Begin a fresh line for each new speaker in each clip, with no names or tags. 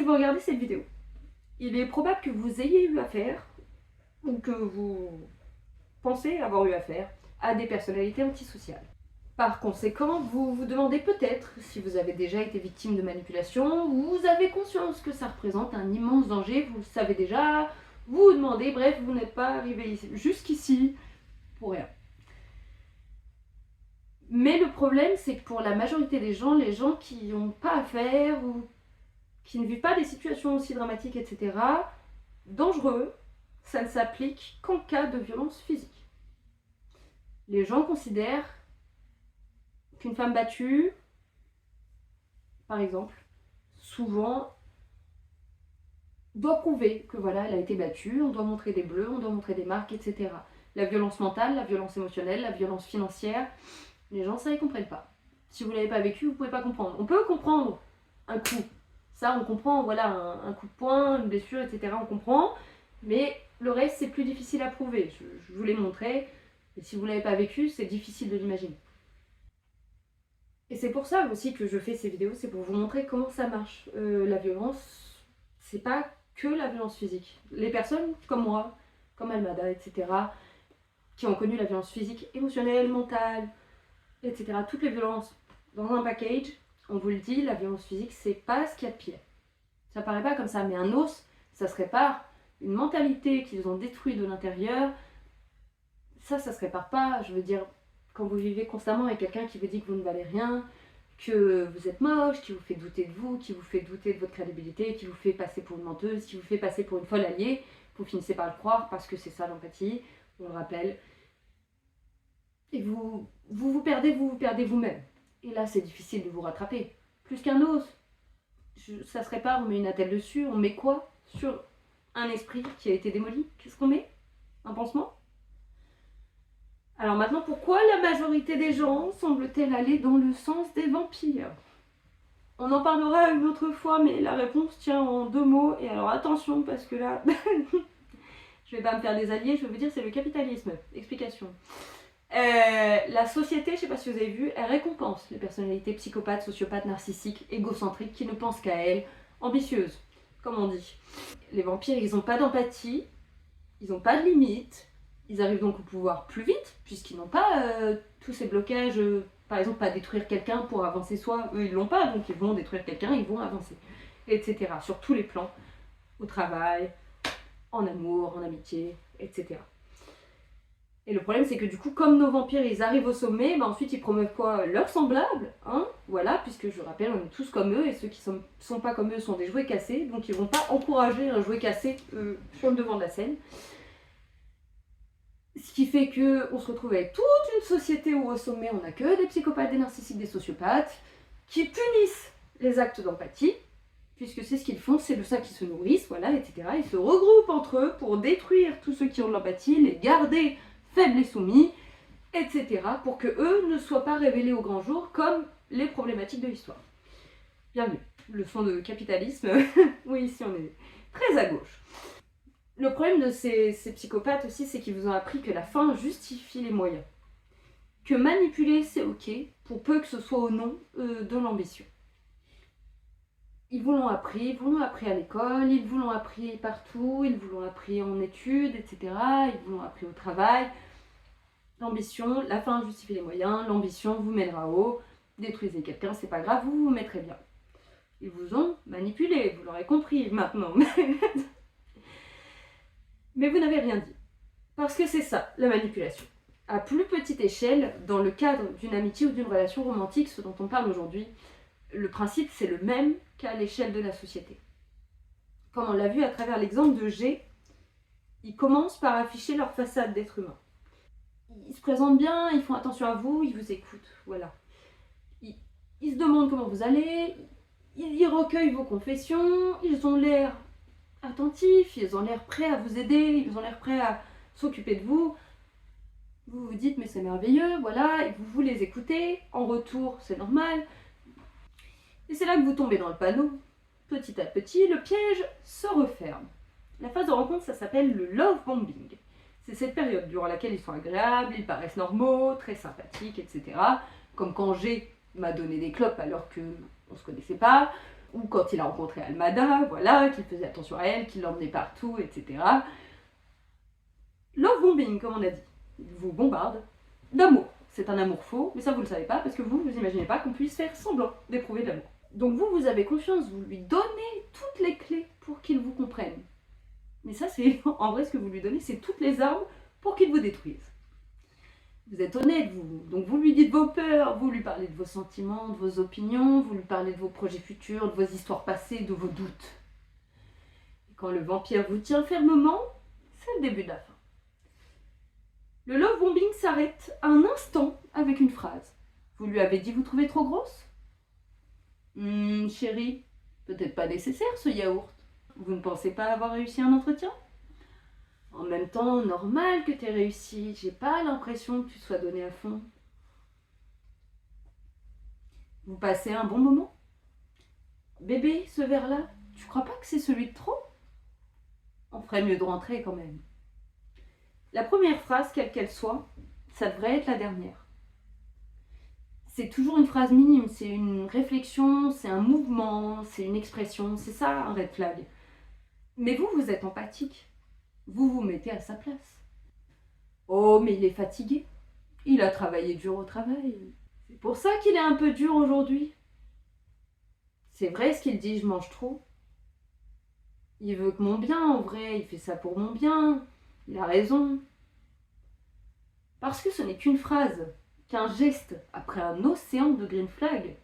si vous regardez cette vidéo, il est probable que vous ayez eu affaire, ou que vous pensez avoir eu affaire, à des personnalités antisociales. Par conséquent, vous vous demandez peut-être si vous avez déjà été victime de manipulation, ou vous avez conscience que ça représente un immense danger, vous le savez déjà, vous vous demandez, bref, vous n'êtes pas arrivé jusqu'ici pour rien. Mais le problème, c'est que pour la majorité des gens, les gens qui n'ont pas affaire, ou qui ne vivent pas des situations aussi dramatiques, etc., dangereux, ça ne s'applique qu'en cas de violence physique. Les gens considèrent qu'une femme battue, par exemple, souvent doit prouver que voilà, elle a été battue, on doit montrer des bleus, on doit montrer des marques, etc. La violence mentale, la violence émotionnelle, la violence financière, les gens ça ils comprennent pas. Si vous l'avez pas vécu, vous pouvez pas comprendre. On peut comprendre un coup, ça on comprend, voilà, un coup de poing, une blessure, etc. On comprend, mais le reste c'est plus difficile à prouver. Je vous l'ai montré, et si vous l'avez pas vécu, c'est difficile de l'imaginer. Et c'est pour ça aussi que je fais ces vidéos, c'est pour vous montrer comment ça marche. La violence, c'est pas que la violence physique. Les personnes comme moi, comme Almada, etc., qui ont connu la violence physique, émotionnelle, mentale, etc., toutes les violences dans un package, on vous le dit, la violence physique, c'est pas ce qu'il y a de pire. Ça paraît pas comme ça, mais un os, ça se répare. Une mentalité qu'ils ont détruite de l'intérieur, ça se répare pas. Je veux dire, quand vous vivez constamment avec quelqu'un qui vous dit que vous ne valez rien, que vous êtes moche, qui vous fait douter de vous, qui vous fait douter de votre crédibilité, qui vous fait passer pour une menteuse, qui vous fait passer pour une folle alliée, vous finissez par le croire parce que c'est ça l'empathie, on le rappelle. Et vous perdez vous-même. Et là, c'est difficile de vous rattraper. Plus qu'un os, ça se répare, on met une attelle dessus, on met quoi sur un esprit qui a été démoli? Qu'est-ce qu'on met? Un pansement? Alors maintenant, pourquoi la majorité des gens semble-t-elle aller dans le sens des vampires? On en parlera une autre fois, mais la réponse tient en 2 mots. Et alors attention, parce que là, je vais pas me faire des alliés, je vais vous dire, c'est le capitalisme. Explication. La société, je sais pas si vous avez vu, elle récompense les personnalités psychopathes, sociopathes, narcissiques, égocentriques, qui ne pensent qu'à elles, ambitieuses, comme on dit. Les vampires, ils n'ont pas d'empathie, ils n'ont pas de limites, ils arrivent donc au pouvoir plus vite, puisqu'ils n'ont pas tous ces blocages, par exemple pas détruire quelqu'un pour avancer soi, eux ils l'ont pas, donc ils vont détruire quelqu'un, ils vont avancer, etc. Sur tous les plans, au travail, en amour, en amitié, etc. Et le problème c'est que du coup, comme nos vampires ils arrivent au sommet, bah ensuite ils promeuvent quoi? Leurs semblables, hein, voilà, puisque je rappelle, on est tous comme eux, et ceux qui sont pas comme eux sont des jouets cassés, donc ils vont pas encourager un jouet cassé sur le devant de la scène. Ce qui fait qu'on se retrouve avec toute une société où au sommet on n'a que des psychopathes, des narcissiques, des sociopathes, qui punissent les actes d'empathie, puisque c'est ce qu'ils font, c'est de ça qu'ils se nourrissent, voilà, etc. Ils se regroupent entre eux pour détruire tous ceux qui ont de l'empathie, les garder faibles et soumis, etc. pour que eux ne soient pas révélés au grand jour comme les problématiques de l'histoire. Bienvenue, leçon de capitalisme, oui, ici on est très à gauche. Le problème de ces psychopathes aussi, c'est qu'ils vous ont appris que la fin justifie les moyens. Que manipuler, c'est ok, pour peu que ce soit au nom de l'ambition. Ils vous l'ont appris à l'école, ils vous l'ont appris partout, ils vous l'ont appris en études, etc. Ils vous l'ont appris au travail. L'ambition, la fin justifie les moyens, l'ambition vous mènera haut, détruisez quelqu'un, c'est pas grave, vous vous mettrez bien. Ils vous ont manipulé, vous l'aurez compris maintenant. Mais vous n'avez rien dit. Parce que c'est ça, la manipulation. À plus petite échelle, dans le cadre d'une amitié ou d'une relation romantique, ce dont on parle aujourd'hui, le principe c'est le même qu'à l'échelle de la société. Comme on l'a vu à travers l'exemple de G, ils commencent par afficher leur façade d'être humain. Ils se présentent bien, ils font attention à vous, ils vous écoutent, voilà. Ils se demandent comment vous allez, ils recueillent vos confessions, ils ont l'air attentifs, ils ont l'air prêts à vous aider, ils ont l'air prêts à s'occuper de vous. Vous vous dites mais c'est merveilleux, voilà, et vous les écoutez, en retour c'est normal. Et c'est là que vous tombez dans le panneau. Petit à petit, le piège se referme. La phase de rencontre, ça s'appelle le love bombing. C'est cette période durant laquelle ils sont agréables, ils paraissent normaux, très sympathiques, etc. Comme quand G m'a donné des clopes alors qu'on ne se connaissait pas. Ou quand il a rencontré Almada, voilà, qu'il faisait attention à elle, qu'il l'emmenait partout, etc. Love bombing, comme on a dit. Il vous bombarde d'amour. C'est un amour faux, mais ça vous le savez pas parce que vous imaginez pas qu'on puisse faire semblant d'éprouver de l'amour. Donc vous avez confiance, vous lui donnez toutes les clés pour qu'il vous comprenne. Mais ça, c'est en vrai ce que vous lui donnez, c'est toutes les armes pour qu'il vous détruise. Vous êtes honnête, vous. Donc vous lui dites vos peurs, vous lui parlez de vos sentiments, de vos opinions, vous lui parlez de vos projets futurs, de vos histoires passées, de vos doutes. Et quand le vampire vous tient fermement, c'est le début de la fin. Le love bombing s'arrête un instant avec une phrase. Vous lui avez dit vous trouvez trop grosse ? Chérie, peut-être pas nécessaire ce yaourt. Vous ne pensez pas avoir réussi un entretien ? En même temps, normal que t'aies réussi. J'ai pas l'impression que tu sois donné à fond. Vous passez un bon moment ? Bébé, ce verre-là, tu crois pas que c'est celui de trop ? On ferait mieux de rentrer quand même. La première phrase, quelle qu'elle soit, ça devrait être la dernière. C'est toujours une phrase minime, c'est une réflexion, c'est un mouvement, c'est une expression, c'est ça un red flag. Mais vous êtes empathique. Vous vous mettez à sa place. Oh, mais il est fatigué. Il a travaillé dur au travail. C'est pour ça qu'il est un peu dur aujourd'hui. C'est vrai ce qu'il dit, je mange trop. Il veut que mon bien, en vrai, il fait ça pour mon bien. Il a raison. Parce que ce n'est qu'une phrase, qu'un geste après un océan de green flag.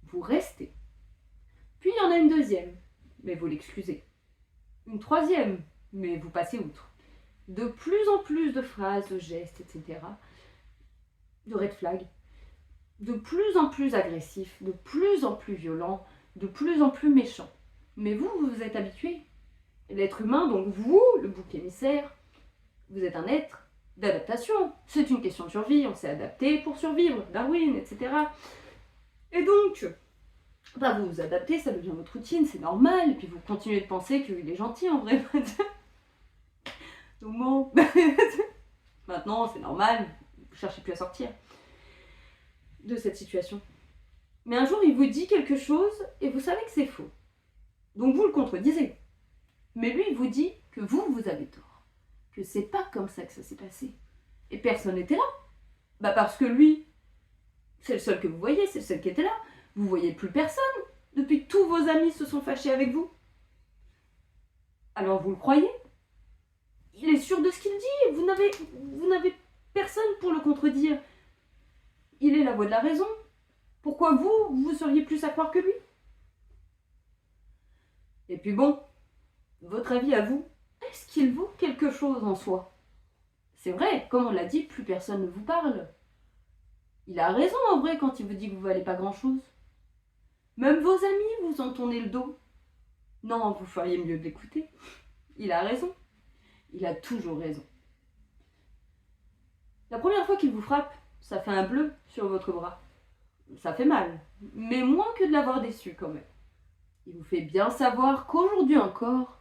Vous restez. Puis il y en a une deuxième, mais vous l'excusez. Une troisième, mais vous passez outre. De plus en plus de phrases, de gestes, etc. De red flag. De plus en plus agressifs, de plus en plus violents, de plus en plus méchants. Mais vous vous êtes habitué. L'être humain, donc vous, le bouc émissaire, vous êtes un être d'adaptation. C'est une question de survie, on s'est adapté pour survivre, Darwin, etc. Et donc, vous vous adaptez, ça devient votre routine, c'est normal, et puis vous continuez de penser qu'il est gentil en vrai. Donc bon, maintenant c'est normal, vous cherchez plus à sortir de cette situation. Mais un jour il vous dit quelque chose et vous savez que c'est faux. Donc vous le contredisez. Mais lui il vous dit que vous avez tort. Que c'est pas comme ça que ça s'est passé. Et personne n'était là. Parce que lui, c'est le seul que vous voyez, c'est le seul qui était là. Vous voyez plus personne depuis que tous vos amis se sont fâchés avec vous. Alors vous le croyez ? Il est sûr de ce qu'il dit, vous n'avez personne pour le contredire. Il est la voix de la raison. Pourquoi vous seriez plus à croire que lui ? Et puis bon, votre avis à vous, est-ce qu'il vaut quelque chose en soi ? C'est vrai, comme on l'a dit, plus personne ne vous parle. Il a raison en vrai quand il vous dit que vous valez pas grand-chose. Même vos amis vous en tournez le dos. Non, vous feriez mieux de l'écouter. Il a raison. Il a toujours raison. La première fois qu'il vous frappe, ça fait un bleu sur votre bras. Ça fait mal, mais moins que de l'avoir déçu quand même. Il vous fait bien savoir qu'aujourd'hui encore,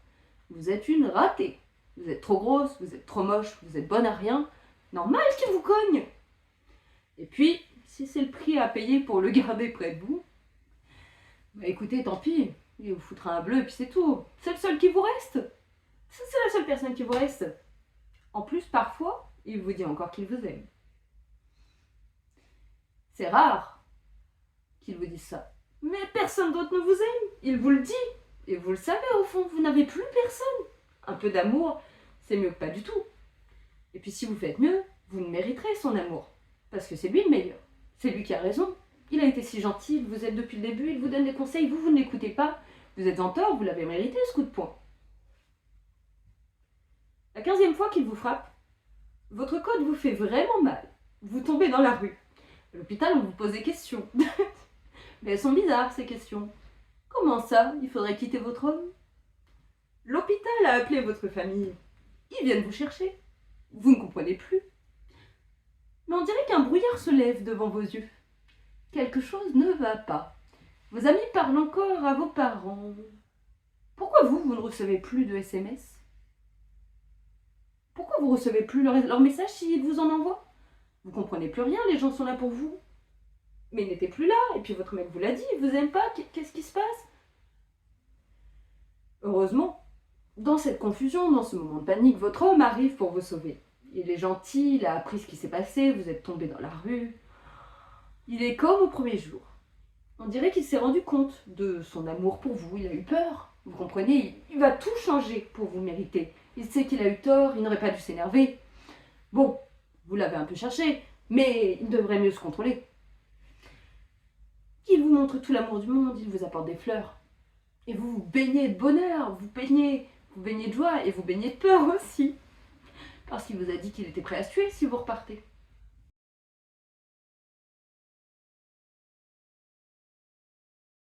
vous êtes une ratée. Vous êtes trop grosse, vous êtes trop moche, vous êtes bonne à rien. Normal qu'il vous cogne. Et puis, si c'est le prix à payer pour le garder près de vous, écoutez, tant pis, il vous foutra un bleu et puis c'est tout. C'est le seul qui vous reste. C'est la seule personne qui vous reste. En plus, parfois, il vous dit encore qu'il vous aime. C'est rare qu'il vous dise ça. Mais personne d'autre ne vous aime. Il vous le dit. Et vous le savez au fond, vous n'avez plus personne. Un peu d'amour, c'est mieux que pas du tout. Et puis si vous faites mieux, vous le mériterez son amour. Parce que c'est lui le meilleur. C'est lui qui a raison. Il a été si gentil, il vous aide depuis le début, il vous donne des conseils, vous ne l'écoutez pas. Vous êtes en tort, vous l'avez mérité ce coup de poing. La 15e fois qu'il vous frappe, votre code vous fait vraiment mal. Vous tombez dans la rue. À l'hôpital, on vous pose des questions. Mais elles sont bizarres, ces questions. Comment ça, il faudrait quitter votre homme ? L'hôpital a appelé votre famille. Ils viennent vous chercher. Vous ne comprenez plus. Mais on dirait qu'un brouillard se lève devant vos yeux. Quelque chose ne va pas. Vos amis parlent encore à vos parents. Pourquoi vous ne recevez plus de SMS ? Pourquoi vous ne recevez plus leurs messages s'ils vous en envoient ? Vous comprenez plus rien, les gens sont là pour vous. Mais ils n'étaient plus là, et puis votre mec vous l'a dit, il vous aime pas, qu'est-ce qui se passe ? Heureusement, dans cette confusion, dans ce moment de panique, votre homme arrive pour vous sauver. Il est gentil, il a appris ce qui s'est passé, vous êtes tombé dans la rue. Il est comme au premier jour. On dirait qu'il s'est rendu compte de son amour pour vous, il a eu peur. Vous comprenez, il va tout changer pour vous mériter. Il sait qu'il a eu tort, il n'aurait pas dû s'énerver. Bon, vous l'avez un peu cherché, mais il devrait mieux se contrôler. Il vous montre tout l'amour du monde, il vous apporte des fleurs. Et vous vous baignez de bonheur, vous baignez de joie et vous baignez de peur aussi. Parce qu'il vous a dit qu'il était prêt à se tuer si vous repartez.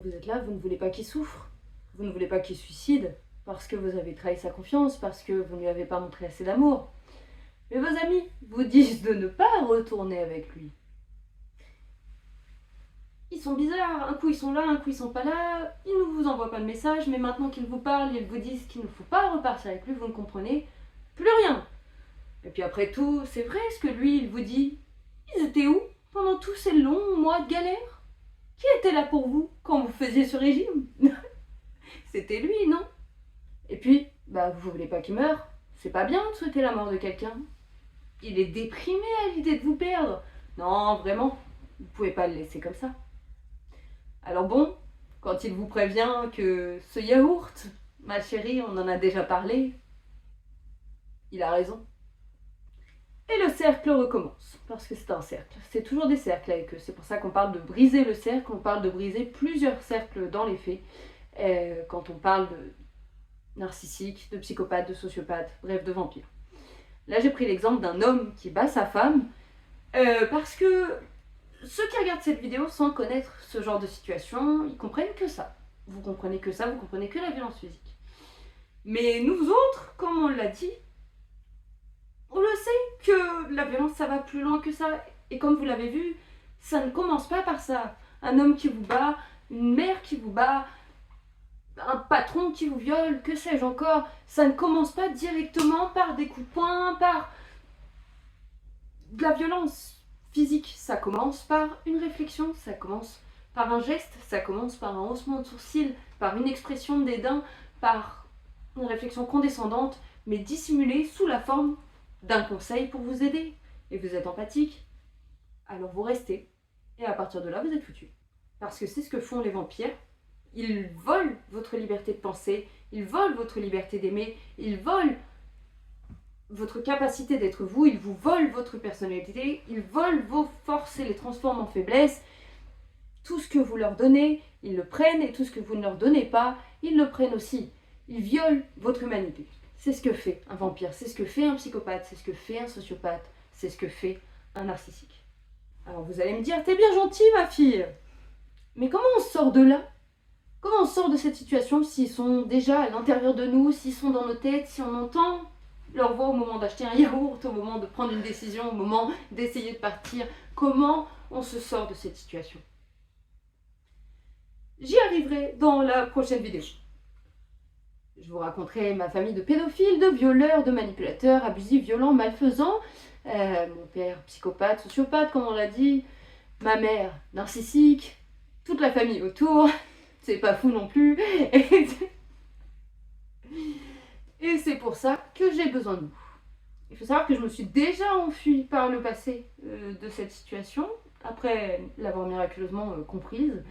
Vous êtes là, vous ne voulez pas qu'il souffre, vous ne voulez pas qu'il se suicide, parce que vous avez trahi sa confiance, parce que vous ne lui avez pas montré assez d'amour. Mais vos amis vous disent de ne pas retourner avec lui. Ils sont bizarres, un coup ils sont là, un coup ils sont pas là, ils ne vous envoient pas de message, mais maintenant qu'ils vous parlent, ils vous disent qu'il ne faut pas repartir avec lui, vous ne comprenez plus rien. Et puis après tout, c'est vrai ce que lui, il vous dit. Ils étaient où pendant tous ces longs mois de galère? Qui était là pour vous quand vous faisiez ce régime? C'était lui, non? Et puis, vous voulez pas qu'il meure. C'est pas bien de souhaiter la mort de quelqu'un. Il est déprimé à l'idée de vous perdre. Non, vraiment, vous pouvez pas le laisser comme ça. Alors bon, quand il vous prévient que ce yaourt, ma chérie, on en a déjà parlé, il a raison. Et le cercle recommence, parce que c'est un cercle. C'est toujours des cercles avec eux. C'est pour ça qu'on parle de briser le cercle, on parle de briser plusieurs cercles dans les faits. Quand on parle de narcissique, de psychopathe, de sociopathe, bref, de vampire. Là, j'ai pris l'exemple d'un homme qui bat sa femme, parce que ceux qui regardent cette vidéo sans connaître ce genre de situation, ils comprennent que ça. Vous comprenez que ça, vous comprenez que la violence physique. Mais nous autres, comme on l'a dit, on le sait que la violence, ça va plus loin que ça. Et comme vous l'avez vu, ça ne commence pas par ça. Un homme qui vous bat, une mère qui vous bat, un patron qui vous viole, que sais-je encore. Ça ne commence pas directement par des coups de poing, par de la violence physique. Ça commence par une réflexion, ça commence par un geste, ça commence par un haussement de sourcil, par une expression de dédain, par une réflexion condescendante, mais dissimulée sous la forme d'un conseil pour vous aider. Et vous êtes empathique, alors vous restez. Et à partir de là, vous êtes foutu. Parce que c'est ce que font les vampires. Ils volent votre liberté de penser, ils volent votre liberté d'aimer, ils volent votre capacité d'être vous, ils vous volent votre personnalité, ils volent vos forces et les transforment en faiblesse. Tout ce que vous leur donnez, ils le prennent, et tout ce que vous ne leur donnez pas, ils le prennent aussi. Ils violent votre humanité. C'est ce que fait un vampire, c'est ce que fait un psychopathe, c'est ce que fait un sociopathe, c'est ce que fait un narcissique. Alors vous allez me dire, t'es bien gentille ma fille, mais comment on sort de là? Comment on sort de cette situation s'ils sont déjà à l'intérieur de nous, s'ils sont dans nos têtes, si on entend leur voix au moment d'acheter un yaourt, au moment de prendre une décision, au moment d'essayer de partir? Comment on se sort de cette situation? J'y arriverai dans la prochaine vidéo. Je vous raconterai ma famille de pédophiles, de violeurs, de manipulateurs, abusifs, violents, malfaisants. Mon père psychopathe, sociopathe, comme on l'a dit. Ma mère narcissique. Toute la famille autour. C'est pas fou non plus. Et c'est pour ça que j'ai besoin de vous. Il faut savoir que je me suis déjà enfuie par le passé de cette situation, après l'avoir miraculeusement comprise.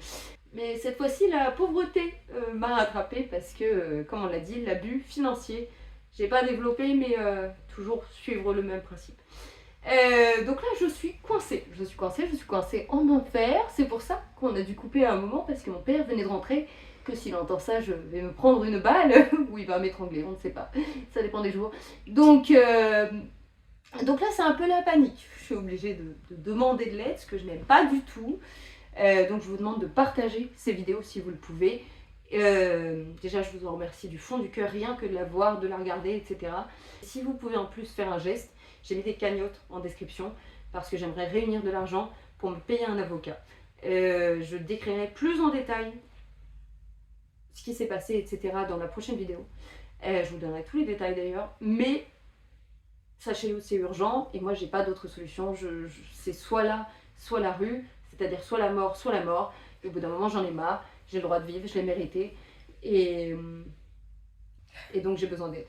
Mais cette fois-ci, la pauvreté m'a rattrapée parce que, comme on l'a dit, l'abus financier. J'ai pas développé, mais toujours suivre le même principe. Donc là, je suis coincée. Je suis coincée en enfer. C'est pour ça qu'on a dû couper à un moment, parce que mon père venait de rentrer. Que s'il entend ça, je vais me prendre une balle, ou il va m'étrangler, on ne sait pas. Ça dépend des jours. Donc là, c'est un peu la panique. Je suis obligée de demander de l'aide, ce que je n'aime pas du tout. Donc je vous demande de partager ces vidéos si vous le pouvez. Déjà, je vous en remercie du fond du cœur, rien que de la voir, de la regarder, etc. Si vous pouvez en plus faire un geste, j'ai mis des cagnottes en description parce que j'aimerais réunir de l'argent pour me payer un avocat. Je décrirai plus en détail ce qui s'est passé, etc. dans la prochaine vidéo. Je vous donnerai tous les détails d'ailleurs, mais sachez-le, c'est urgent et moi j'ai pas d'autre solution. C'est soit là, soit la rue, c'est-à-dire soit la mort, soit la mort. Et au bout d'un moment, j'en ai marre, j'ai le droit de vivre, je l'ai mérité. Et
Et donc j'ai besoin d'aide.